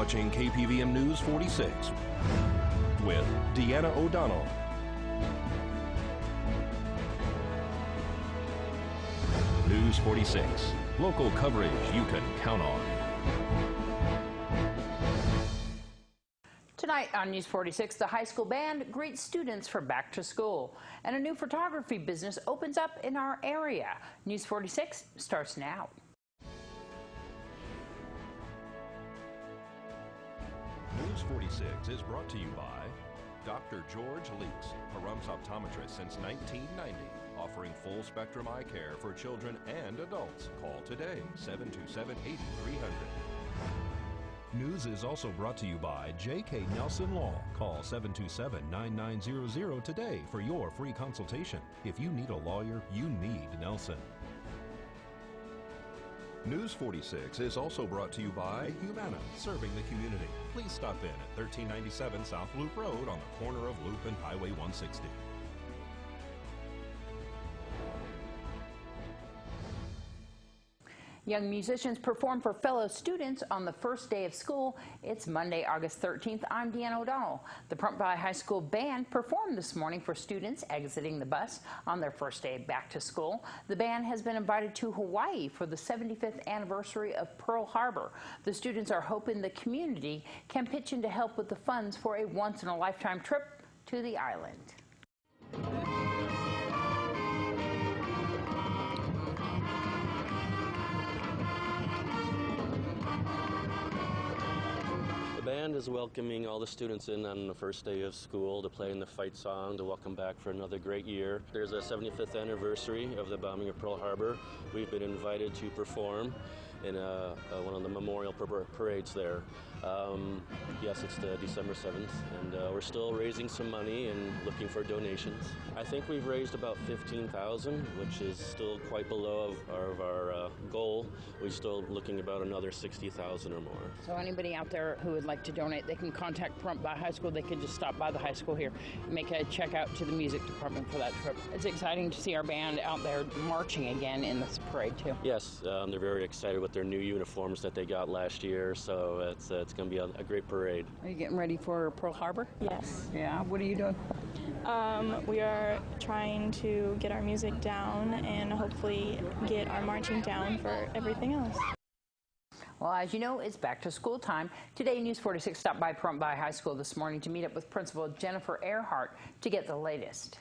watching KPVM News 46 with Deanna O'Donnell. News 46, local coverage you can count on. Tonight on News 46, the high school band greets students for back to school, and a new photography business opens up in our area. News 46 starts now. News 46 is brought to you by Dr. George Leaks, Pahrum's optometrist since 1990, offering full spectrum eye care for children and adults. Call today, 727-8300. News is also brought to you by J.K. Nelson Law. Call 727-9900 today for your free consultation. If you need a lawyer, you need Nelson. News 46 is also brought to you by Humana, serving the community. Please stop in at 1397 South Loop Road on the corner of Loop and Highway 160. Young musicians perform for fellow students on the first day of school. It's Monday, August 13th. I'm Deanna O'Donnell. The Pahrump Valley High School band performed this morning for students exiting the bus on their first day back to school. The band has been invited to Hawaii for the 75th anniversary of Pearl Harbor. The students are hoping the community can pitch in to help with the funds for a once-in-a-lifetime trip to the island. The band is welcoming all the students in on the first day of school to play in the fight song to welcome back for another great year. There's a 75th anniversary of the bombing of Pearl Harbor. We've been invited to perform in one of the memorial parades there. Yes, it's the December 7th, and we're still raising some money and looking for donations. I think we've raised about $15,000, which is still quite below our goal. We're still looking about another $60,000 or more. So anybody out there who would like to donate, they can contact Pahrump Valley High School. They can just stop by the high school here, make a check out to the music department for that trip. It's exciting to see our band out there marching again in this parade too. Yes, they're very excited with their new uniforms that they got last year, so it's going to be a great parade. Are you getting ready for Pearl Harbor? Yes. Yeah, what are you doing? We are trying to get our music down and hopefully get our marching down for everything else. Well, as you know, it's back to school time. Today, News 46 stopped by Pahrump Valley High School this morning to meet up with Principal Jennifer Earhart to get the latest.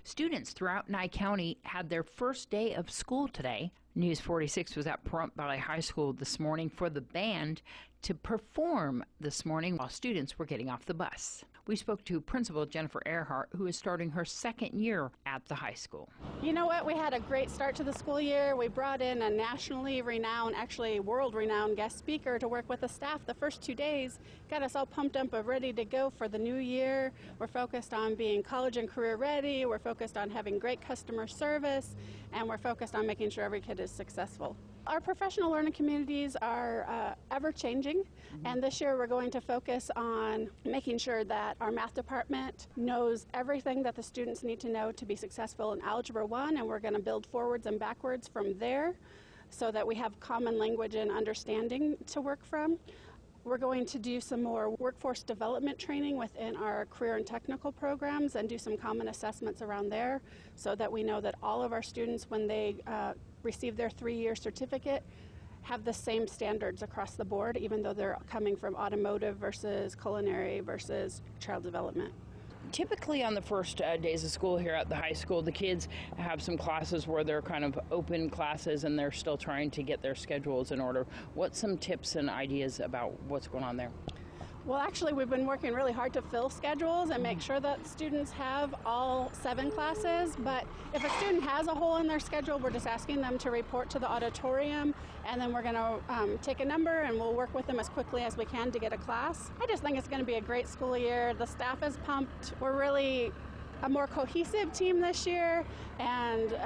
Students throughout Nye County had their first day of school today. News 46 was at Pahrump Valley High School this morning for the band to perform this morning while students were getting off the bus. We spoke to Principal Jennifer Earhart, who is starting her second year at the high school. You know what? We had a great start to the school year. We brought in a nationally renowned, actually world-renowned guest speaker to work with the staff the first 2 days. Got us all pumped up and ready to go for the new year. We're focused on being college and career ready. We're focused on having great customer service, and we're focused on making sure every kid is successful. Our professional learning communities are ever-changing, and this year we're going to focus on making sure that our math department knows everything that the students need to know to be successful in Algebra 1, and we're going to build forwards and backwards from there so that we have common language and understanding to work from. We're going to do some more workforce development training within our career and technical programs and do some common assessments around there so that we know that all of our students, when they receive their 3-year certificate, have the same standards across the board, even though they're coming from automotive versus culinary versus child development. Typically on the first days of school here at the high school, the kids have some classes where they're kind of open classes and they're still trying to get their schedules in order. What's some tips and ideas about what's going on there? Well, actually, we've been working really hard to fill schedules and make sure that students have all 7 classes. But if a student has a hole in their schedule, we're just asking them to report to the auditorium, and then we're going to take a number and we'll work with them as quickly as we can to get a class. I just think it's going to be a great school year. The staff is pumped. We're really a more cohesive team this year, and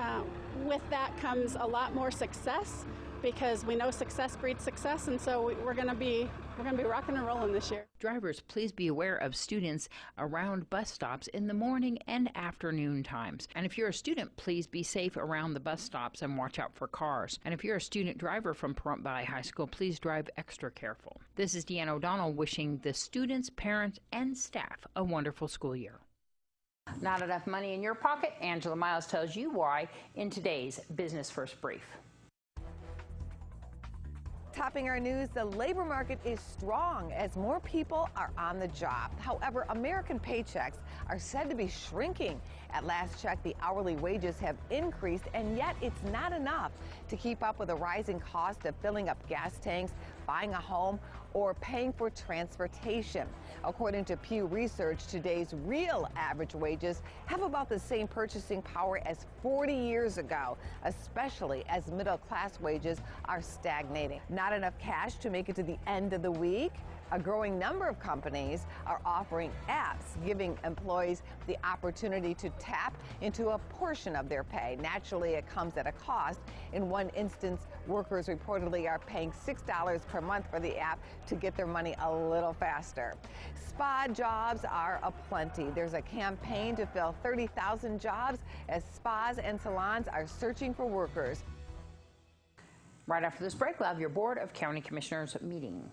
with that comes a lot more success because we know success breeds success, and so we're going to be rocking and rolling this year. Drivers, please be aware of students around bus stops in the morning and afternoon times. And if you're a student, please be safe around the bus stops and watch out for cars. And if you're a student driver from Pahrump Valley High School, please drive extra careful. This is Deanna O'Donnell wishing the students, parents, and staff a wonderful school year. Not enough money in your pocket? Angela Miles tells you why in today's Business First Brief. Topping our news, the labor market is strong as more people are on the job. However, American paychecks are said to be shrinking. At last check, the hourly wages have increased, and yet it's not enough to keep up with the rising cost of filling up gas tanks, buying a home, or paying for transportation. According to Pew Research, today's real average wages have about the same purchasing power as 40 years ago, especially as middle-class wages are stagnating. Not enough cash to make it to the end of the week? A growing number of companies are offering apps giving employees the opportunity to tap into a portion of their pay. Naturally, it comes at a cost. In one instance, workers reportedly are paying $6 per month for the app to get their money a little faster. Spa jobs are aplenty. There's a campaign to fill 30,000 jobs as spas and salons are searching for workers. Right after this break, we'll have your Board of County Commissioners meeting.